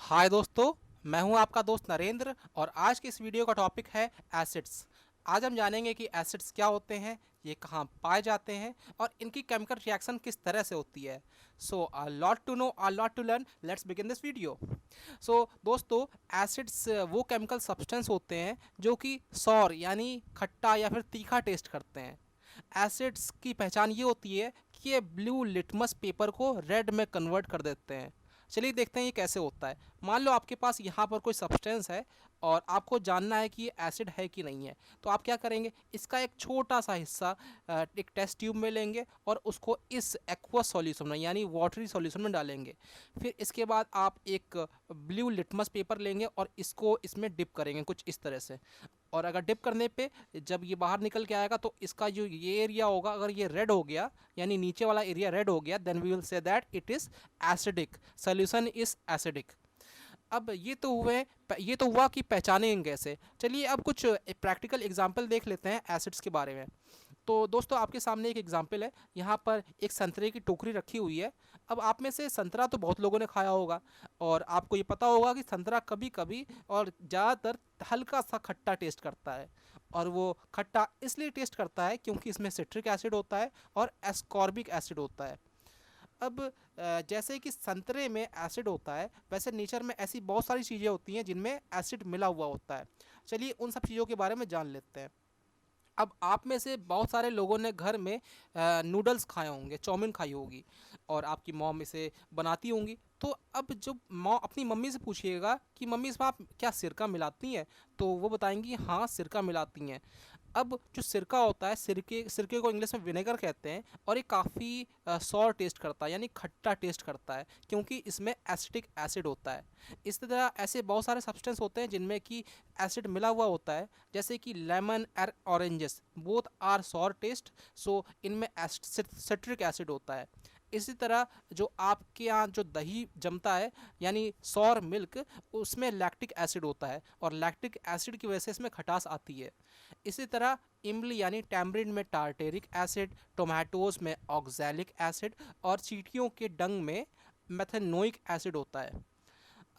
हाय दोस्तों, मैं हूं आपका दोस्त नरेंद्र और आज की इस वीडियो का टॉपिक है एसिड्स। आज हम जानेंगे कि एसिड्स क्या होते हैं, ये कहाँ पाए जाते हैं और इनकी केमिकल रिएक्शन किस तरह से होती है। So a lot to know, a lot to learn, let's begin this video. So दोस्तों, एसिड्स वो केमिकल सब्सटेंस होते हैं जो कि सौर यानी खट्टा या फिर तीखा टेस्ट करते हैं। एसिड्स की पहचान ये होती है कि ये ब्लू लिटमस पेपर को रेड में कन्वर्ट कर देते हैं। चलिए देखते हैं ये कैसे होता है। मान लो आपके पास यहाँ पर कोई सब्सटेंस है और आपको जानना है कि ये एसिड है कि नहीं है, तो आप क्या करेंगे, इसका एक छोटा सा हिस्सा एक टेस्ट ट्यूब में लेंगे और उसको इस एक्वस सॉल्यूशन में यानी वाटरी सॉल्यूशन में डालेंगे। फिर इसके बाद आप एक ब्लू लिटमस पेपर लेंगे और इसको इसमें डिप करेंगे कुछ इस तरह से। और अगर डिप करने पे जब ये बाहर निकल के आएगा तो इसका जो ये एरिया होगा, अगर ये रेड हो गया यानी नीचे वाला एरिया रेड हो गया, then we will say that it is acidic, solution is acidic. अब ये तो हुआ कि पहचानेंगे कैसे। चलिए अब कुछ प्रैक्टिकल एग्जांपल देख लेते हैं एसिड्स के बारे में। तो दोस्तों आपके सामने एक एग्जांपल है, यहाँ पर एक संतरे की टोकरी रखी हुई है। अब आप में से संतरा तो बहुत लोगों ने खाया होगा और आपको ये पता होगा कि संतरा कभी कभी और ज़्यादातर हल्का सा खट्टा टेस्ट करता है। और वो खट्टा इसलिए टेस्ट करता है क्योंकि इसमें सिट्रिक एसिड होता है और एस्कॉर्बिक एसिड होता है। अब जैसे कि संतरे में एसिड होता है, वैसे नेचर में ऐसी बहुत सारी चीज़ें होती हैं जिनमें एसिड मिला हुआ होता है। चलिए उन सब चीज़ों के बारे में जान लेते हैं। अब आप में से बहुत सारे लोगों ने घर में नूडल्स खाए होंगे, चाउमीन खाई होगी और आपकी मॉम इसे बनाती होंगी। तो अब जब मॉम अपनी मम्मी से पूछिएगा कि मम्मी इसमें आप क्या सिरका मिलाती हैं, तो वो बताएंगी हाँ सिरका मिलाती हैं। अब जो सिरका होता है, सिरके सिरके को इंग्लिश में विनेगर कहते हैं और ये काफ़ी सॉर टेस्ट करता है यानी खट्टा टेस्ट करता है क्योंकि इसमें एसिटिक एसिड होता है। इस तरह ऐसे बहुत सारे सब्सटेंस होते हैं जिनमें कि एसिड मिला हुआ होता है, जैसे कि लेमन और oranges both are sour taste, so इनमें सिट्रिक एसिड होता है। इसी तरह जो आपके यहाँ जो दही जमता है यानी सॉर मिल्क, उसमें लैक्टिक एसिड होता है और लैक्टिक एसिड की वजह से इसमें खटास आती है। इसी तरह इमली यानी टैमरिंड में टार्टेरिक एसिड, टोमेटोज़ में ऑक्सैलिक एसिड और चींटियों के डंग में मेथेनोइक एसिड होता है।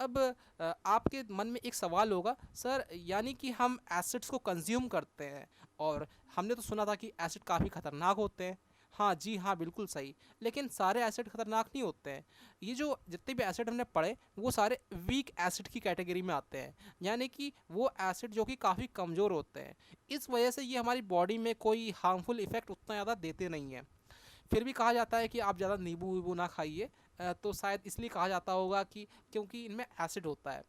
अब आपके मन में एक सवाल होगा, सर यानी कि हम एसिड्स को कंज्यूम करते हैं और हमने तो सुना था कि एसिड काफ़ी ख़तरनाक होते हैं। हाँ जी हाँ, बिल्कुल सही। लेकिन सारे एसिड खतरनाक नहीं होते हैं। ये जो जितने भी एसिड हमने पढ़े वो सारे वीक एसिड की कैटेगरी में आते हैं, यानी कि वो एसिड जो कि काफ़ी कमज़ोर होते हैं। इस वजह से ये हमारी बॉडी में कोई हार्मफुल इफ़ेक्ट उतना ज़्यादा देते नहीं हैं। फिर भी कहा जाता है कि आप ज़्यादा नींबू वीबू ना खाइए, तो शायद इसलिए कहा जाता होगा कि क्योंकि इनमें एसिड होता है।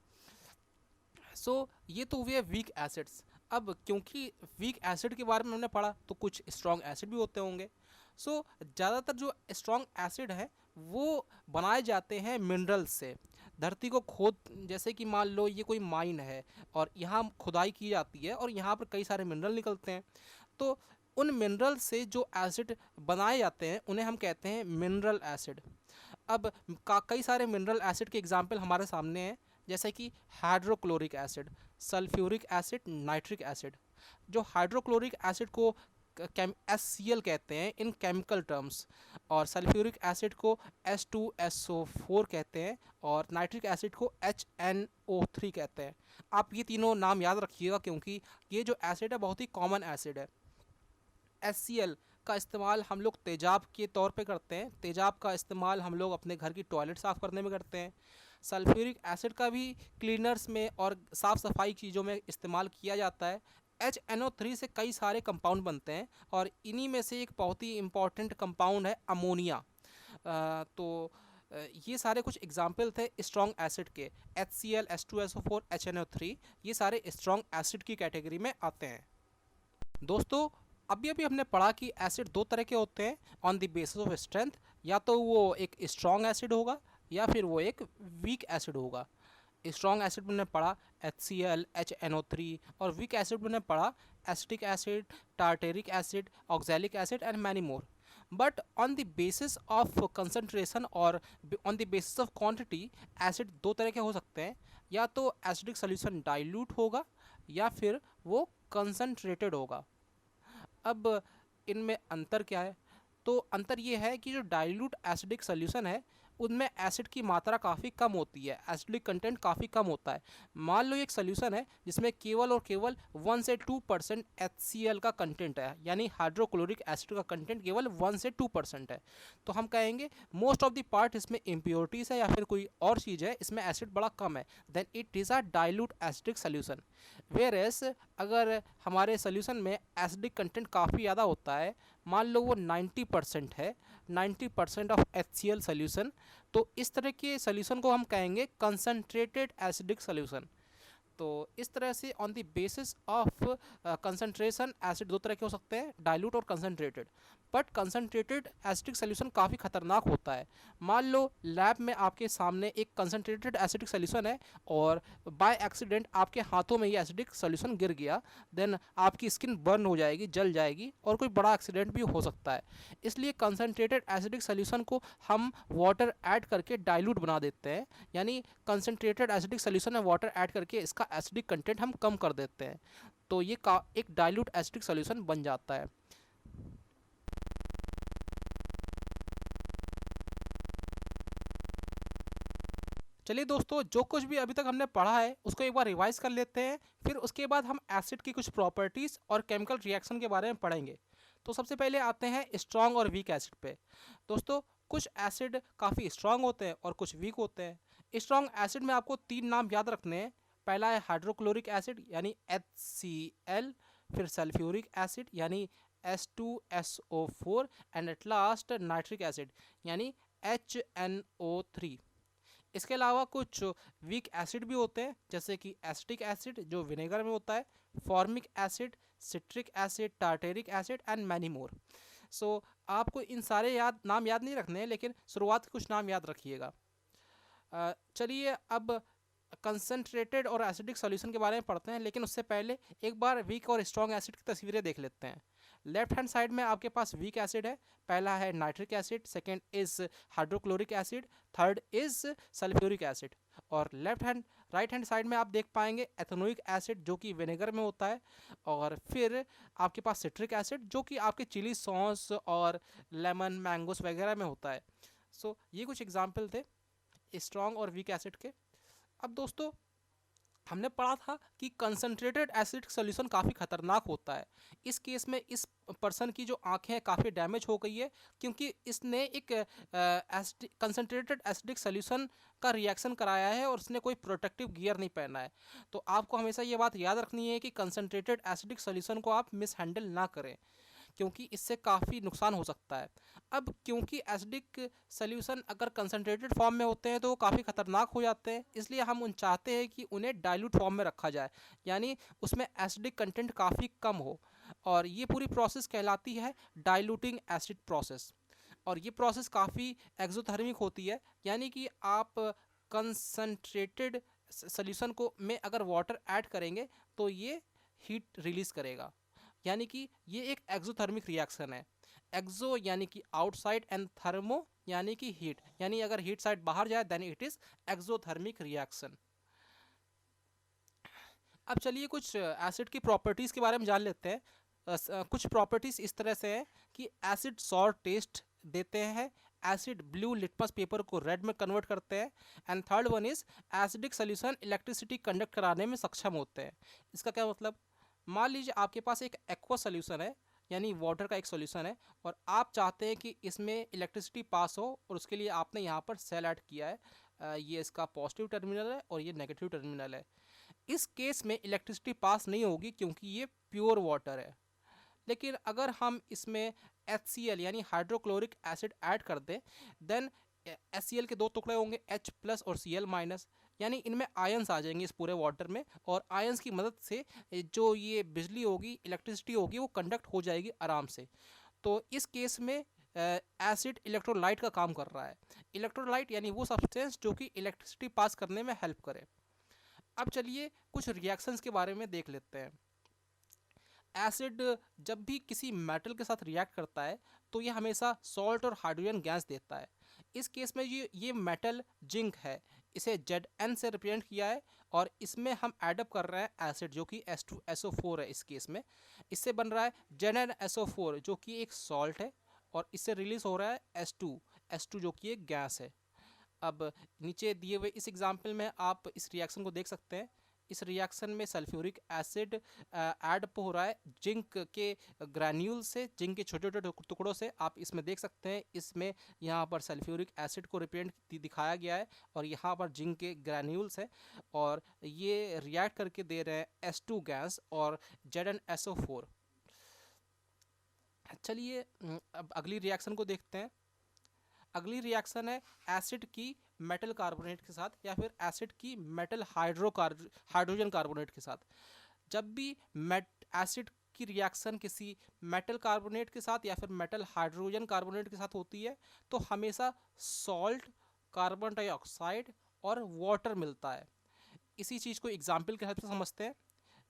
ये तो हुए वीक एसिड्स। अब क्योंकि वीक एसिड के बारे में हमने पढ़ा तो कुछ स्ट्रॉन्ग एसिड भी होते होंगे। ज़्यादातर जो स्ट्रॉन्ग एसिड है वो बनाए जाते हैं मिनरल्स से। धरती को खोद, जैसे कि मान लो ये कोई माइन है और यहाँ खुदाई की जाती है और यहाँ पर कई सारे मिनरल निकलते हैं। तो उन मिनरल से जो एसिड बनाए जाते हैं उन्हें हम कहते हैं मिनरल एसिड। अब कई सारे मिनरल एसिड के एग्जाम्पल हमारे सामने हैं, जैसे कि hydrochloric acid, sulphuric acid, nitric acid. जो हाइड्रोक्लोरिक एसिड को HCl कहते हैं इन केमिकल टर्म्स, और सल्फ्यूरिक एसिड को H2SO4 कहते हैं और नाइट्रिक एसिड को HNO3 कहते हैं। आप ये तीनों नाम याद रखिएगा क्योंकि ये जो एसिड है बहुत ही कॉमन एसिड है। HCl का इस्तेमाल हम लोग तेजाब के तौर पे करते हैं, तेजाब का इस्तेमाल हम लोग अपने घर की टॉयलेट साफ़ करने में करते हैं। सल्फ्यूरिक एसिड का भी क्लीनर्स में और साफ़ सफाई चीज़ों में इस्तेमाल किया जाता है। HNO3 से कई सारे कंपाउंड बनते हैं और इन्हीं में से एक बहुत ही इम्पॉर्टेंट कंपाउंड है अमोनिया। ये सारे कुछ एग्जाम्पल थे स्ट्रॉन्ग एसिड के। HCl, H2SO4, HNO3 ये सारे स्ट्रॉन्ग एसिड की कैटेगरी में आते हैं। दोस्तों अभी अभी हमने पढ़ा कि एसिड दो तरह के होते हैं on the basis of strength, या तो वो एक स्ट्रॉन्ग एसिड होगा या फिर वो एक वीक एसिड होगा। स्ट्रॉन्ग एसिड में हमने पढ़ा HCl, HNO3 और वीक एसिड में हमने पढ़ा acetic acid, tartaric acid, oxalic acid and many more. But on the basis of concentration और on the basis of quantity acid दो तरह के हो सकते हैं, या तो एसिडिक सोल्यूशन डाइल्यूट होगा या फिर वो कंसनट्रेटेड होगा। अब इनमें अंतर क्या है? तो अंतर ये है कि जो डाइल्यूट एसिडिक सोल्यूशन है उनमें एसिड की मात्रा काफ़ी कम होती है, एसिडिक कंटेंट काफ़ी कम होता है। मान लो एक सोल्यूशन है जिसमें केवल और केवल 1 से 2% HCl का कंटेंट है, यानी हाइड्रोक्लोरिक एसिड का कंटेंट केवल 1 से 2% है, तो हम कहेंगे मोस्ट ऑफ द पार्ट इसमें इम्प्योरिटीज़ है या फिर कोई और चीज़ है, इसमें एसिड बड़ा कम है, then it is a dilute acidic solution. Whereas अगर हमारे सोल्यूशन में एसिडिक कंटेंट काफ़ी ज़्यादा होता है, मान लो वो 90% है, 90% ऑफ HCl सोल्यूशन, तो इस तरह के सोल्यूशन को हम कहेंगे कंसनट्रेटेड एसिडिक सोल्यूशन। तो इस तरह से on the basis of concentration acid दो तरह के हो सकते हैं, डाइल्यूट और concentrated. But concentrated acidic solution काफ़ी खतरनाक होता है। मान लो लैब में आपके सामने एक कंसनट्रेटेड एसिडिक सोल्यूशन है और बाय एक्सीडेंट आपके हाथों में ये एसिडिक सोल्यूशन गिर गया, देन आपकी स्किन बर्न हो जाएगी, जल जाएगी और कोई बड़ा एक्सीडेंट भी हो सकता है। इसलिए कंसनट्रेटेड एसिडिक सोल्यूशन को हम वाटर ऐड करके डाइल्यूट बना देते हैं, यानी कंसनट्रेटेड एसिडिक सोल्यूशन में वाटर ऐड करके इसका एसिडिक कंटेंट हम कम कर देते हैं, तो ये एक डाइल्यूट एसिडिक सोल्यूशन बन जाता है। चलिए दोस्तों, जो कुछ भी अभी तक हमने पढ़ा है उसको एक बार रिवाइज कर लेते हैं, फिर उसके बाद हम एसिड की कुछ प्रॉपर्टीज़ और केमिकल रिएक्शन के बारे में पढ़ेंगे। तो सबसे पहले आते हैं स्ट्रॉन्ग और वीक एसिड पे। दोस्तों, कुछ एसिड काफ़ी स्ट्रॉन्ग होते हैं और कुछ वीक होते हैं। स्ट्रॉन्ग एसिड में आपको 3 नाम याद रखने हैं। पहला है हाइड्रोक्लोरिक एसिड यानी HCl, फिर सल्फ्यूरिक एसिड यानी H2SO4 and at last nitric acid यानी HNO3। इसके अलावा कुछ वीक एसिड भी होते हैं, जैसे कि एसिटिक एसिड जो विनेगर में होता है, formic acid, citric acid, tartaric acid and many more. So आपको इन सारे नाम याद नहीं रखने हैं, लेकिन शुरुआत के कुछ नाम याद रखिएगा। चलिए अब कंसनट्रेटेड और एसिडिक सॉल्यूशन के बारे में पढ़ते हैं, लेकिन उससे पहले एक बार वीक और स्ट्रॉन्ग एसिड की तस्वीरें देख लेते हैं। लेफ्ट हैंड साइड में आपके पास वीक एसिड है। पहला है nitric acid, second is hydrochloric acid, third is sulphuric acid. और राइट हैंड साइड में आप देख पाएंगे एथेनोइक एसिड जो कि विनेगर में होता है, और फिर आपके पास सिट्रिक एसिड जो कि आपके चिली सॉस और लेमन, मैंगोस वगैरह में होता है। सो ये कुछ एग्जाम्पल थे स्ट्रॉन्ग और वीक एसिड के। अब दोस्तों, हमने पढ़ा था कि कंसनट्रेटेड एसिडिक सॉल्यूशन काफ़ी खतरनाक होता है। इस केस में इस पर्सन की जो आंखें हैं काफ़ी डैमेज हो गई है, क्योंकि इसने एक कंसनट्रेटेड एसिडिक सॉल्यूशन का रिएक्शन कराया है और उसने कोई प्रोटेक्टिव गियर नहीं पहना है। तो आपको हमेशा ये बात याद रखनी है कि कंसनट्रेटेड एसिडिक सॉल्यूशन को आप मिस हैंडल ना करें, क्योंकि इससे काफ़ी नुकसान हो सकता है। अब क्योंकि एसिडिक सॉल्यूशन अगर कंसनट्रेटेड फॉर्म में होते हैं तो वो काफ़ी ख़तरनाक हो जाते हैं, इसलिए हम चाहते हैं कि उन्हें डाइल्यूट फॉर्म में रखा जाए, यानी उसमें एसिडिक कंटेंट काफ़ी कम हो। और ये पूरी प्रोसेस कहलाती है डाइल्यूटिंग एसिड प्रोसेस। और ये प्रोसेस काफ़ी एक्सोथर्मिक होती है, यानी कि आप कंसनट्रेटेड सॉल्यूशन को में अगर वाटर ऐड करेंगे तो ये हीट रिलीज़ करेगा, यानी कि ये एक एक्सोथर्मिक रिएक्शन है। एक्सो यानी कि आउटसाइड एंड थर्मो यानी कि हीट, यानी अगर हीट साइड बाहर जाए then it is exothermic reaction. अब चलिए कुछ एसिड की प्रॉपर्टीज़ के बारे में जान लेते हैं। कुछ प्रॉपर्टीज़ इस तरह से हैं कि एसिड सॉर टेस्ट देते हैं, एसिड ब्लू लिटमस पेपर को रेड में कन्वर्ट करते हैं, and third one is acidic solution electricity conduct कराने में सक्षम होते हैं। इसका क्या मतलब, मान लीजिए आपके पास एक एक्वा सोल्यूशन है, यानी वाटर का एक सोल्यूशन है, और आप चाहते हैं कि इसमें इलेक्ट्रिसिटी पास हो, और उसके लिए आपने यहाँ पर सेल ऐड किया है। ये इसका पॉजिटिव टर्मिनल है और ये नेगेटिव टर्मिनल है। इस केस में इलेक्ट्रिसिटी पास नहीं होगी क्योंकि ये प्योर वाटर है। लेकिन अगर हम इसमें HCl यानी हाइड्रोक्लोरिक एसिड ऐड कर दें, देन HCl के दो टुकड़े होंगे, H+ और Cl-, यानी इनमें आयंस आ जाएंगे इस पूरे वाटर में, और आयंस की मदद से जो ये बिजली होगी, इलेक्ट्रिसिटी होगी, वो कंडक्ट हो जाएगी आराम से। तो इस केस में एसिड इलेक्ट्रोलाइट का काम कर रहा है। इलेक्ट्रोलाइट यानी वो सब्सटेंस जो कि इलेक्ट्रिसिटी पास करने में हेल्प करे। अब चलिए कुछ रिएक्शंस के बारे में देख लेते हैं। एसिड जब भी किसी मेटल के साथ रिएक्ट करता है तो ये हमेशा सॉल्ट और हाइड्रोजन गैस देता है। इस केस में ये मेटल जिंक है, इसे Zn से रिप्रेजेंट किया है, और इसमें हम एडअप कर रहे हैं एसिड जो कि H2SO4 है। इस केस में इससे बन रहा है ZnSO4 जो कि एक सॉल्ट है, और इससे रिलीज हो रहा है H2 जो कि एक गैस है। अब नीचे दिए हुए इस एग्जाम्पल में आप इस रिएक्शन को देख सकते हैं। इस रिएक्शन में सल्फ्यूरिक एसिड ऐड हो रहा है जिंक के ग्रैन्यूल से, जिंक के छोटे छोटे टुकड़ों से। आप इसमें देख सकते हैं, इसमें यहाँ पर सल्फ्यूरिक एसिड को रिप्रेजेंट दिखाया गया है और यहाँ पर जिंक के ग्रैन्यूल्स हैं, और ये रिएक्ट करके दे रहे हैं S2 गैस और ZnSO4। चलिए अब अगली रिएक्शन को देखते हैं। अगली रिएक्शन है एसिड की मेटल कार्बोनेट के साथ या फिर एसिड की मेटल हाइड्रोजन कार्बोनेट के साथ। जब भी एसिड की रिएक्शन किसी मेटल कार्बोनेट के साथ या फिर मेटल हाइड्रोजन कार्बोनेट के साथ होती है तो हमेशा सॉल्ट, कार्बन डाइऑक्साइड और वाटर मिलता है। इसी चीज़ को एग्जाम्पल के हेल्प से समझते हैं।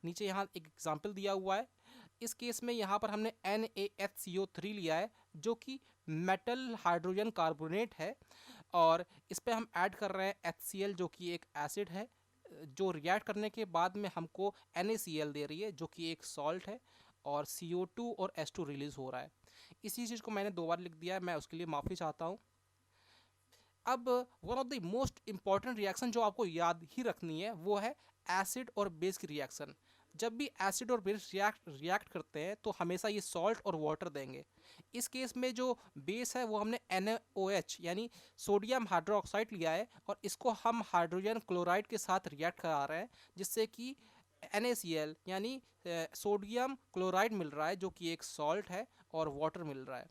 नीचे यहाँ एक एग्जाम्पल दिया हुआ है। इस केस में यहाँ पर हमने NaHCO3 लिया है जो कि मेटल हाइड्रोजन कार्बोनेट है, और इस पे हम ऐड कर रहे हैं HCl जो कि एक एसिड है, जो रिएक्ट करने के बाद में हमको NaCl दे रही है जो कि एक सॉल्ट है, और CO2 और H2 रिलीज हो रहा है। इसी चीज़ को मैंने 2 बार लिख दिया है, मैं उसके लिए माफ़ी चाहता हूँ। अब one of the most important reaction जो आपको याद ही रखनी है वो है एसिड और बेस की रिएक्शन। जब भी एसिड और बेस रिएक्ट करते हैं तो हमेशा ये सॉल्ट और वाटर देंगे। इस केस में जो बेस है वो हमने NaOH यानी सोडियम हाइड्रोक्साइड लिया है, और इसको हम हाइड्रोजन क्लोराइड के साथ रिएक्ट करा रहे हैं, जिससे कि NaCl यानी सोडियम क्लोराइड मिल रहा है जो कि एक सॉल्ट है, और वाटर मिल रहा है।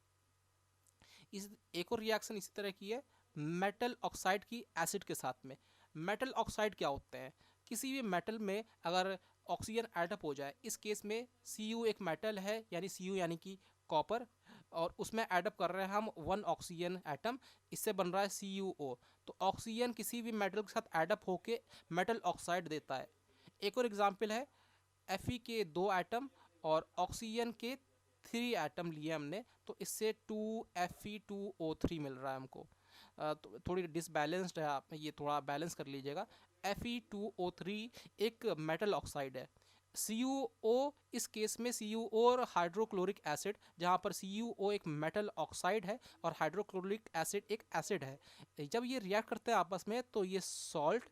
इस एक और रिएक्शन इसी तरह की है मेटल ऑक्साइड की एसिड के साथ में। मेटल ऑक्साइड क्या होते हैं? किसी भी मेटल में अगर ऑक्सीजन एटअप हो जाए, इस केस में Cu एक मेटल है, यानी Cu यानी कि कॉपर, और उसमें एडअप कर रहे हैं हम 1 ऑक्सीजन एटम, इससे बन रहा है CuO। तो ऑक्सीजन किसी भी मेटल के साथ एडअप होके मेटल ऑक्साइड देता है। एक और एग्जांपल है Fe के 2 एटम और ऑक्सीजन के 3 एटम लिए हमने, तो इससे 2Fe2O3 मिल रहा है हमको। तो थोड़ी डिसबैलेंस्ड है, आप ये थोड़ा बैलेंस कर लीजिएगा। Fe2O3 एक मेटल ऑक्साइड है। CuO इस केस में CuO और हाइड्रोक्लोरिक एसिड, जहाँ पर CuO एक मेटल ऑक्साइड है और हाइड्रोक्लोरिक एसिड एक एसिड है। जब ये रिएक्ट करते हैं आपस में तो ये सॉल्ट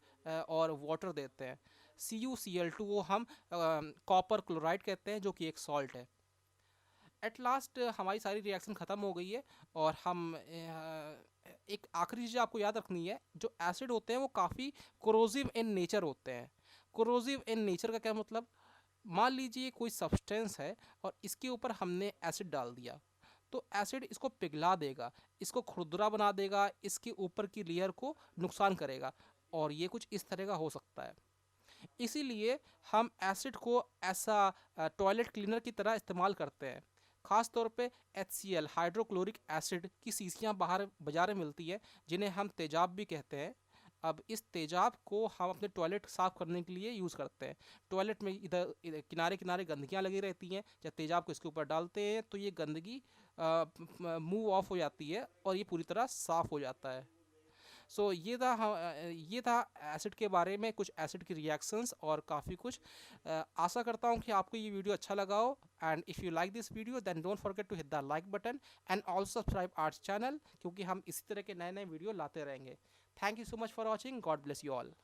और वाटर देते हैं। CuCl2 वो हम कॉपर क्लोराइड कहते हैं जो कि एक सॉल्ट है। एट लास्ट हमारी सारी रिएक्शन ख़त्म हो गई है, और हम एक आखिरी चीज़ आपको याद रखनी है, जो एसिड होते हैं वो काफ़ी कोरोसिव इन नेचर होते हैं। कोरोसिव इन नेचर का क्या मतलब? मान लीजिए कोई सब्सटेंस है और इसके ऊपर हमने एसिड डाल दिया, तो एसिड इसको पिघला देगा, इसको खुरदरा बना देगा, इसके ऊपर की लेयर को नुकसान करेगा, और ये कुछ इस तरह का हो सकता है। इसीलिए हम एसिड को ऐसा टॉयलेट क्लीनर की तरह इस्तेमाल करते हैं। ख़ास तौर पे HCl हाइड्रोक्लोरिक एसिड की शीशियाँ बाहर बाज़ार में मिलती है, जिन्हें हम तेजाब भी कहते हैं। अब इस तेजाब को हम अपने टॉयलेट साफ़ करने के लिए यूज़ करते हैं। टॉयलेट में इधर किनारे किनारे गंदगियाँ लगी रहती हैं, जब तेजाब को इसके ऊपर डालते हैं तो ये गंदगी मूव ऑफ हो जाती है और ये पूरी तरह साफ़ हो जाता है। सो ये था एसिड के बारे में, कुछ एसिड की रिएक्शंस और काफ़ी कुछ। आशा करता हूँ कि आपको ये वीडियो अच्छा लगा हो, and if you like this video then don't forget to hit the like button and also subscribe our channel, क्योंकि हम इसी तरह के नए नए वीडियो लाते रहेंगे। Thank you so much for watching. God bless you all.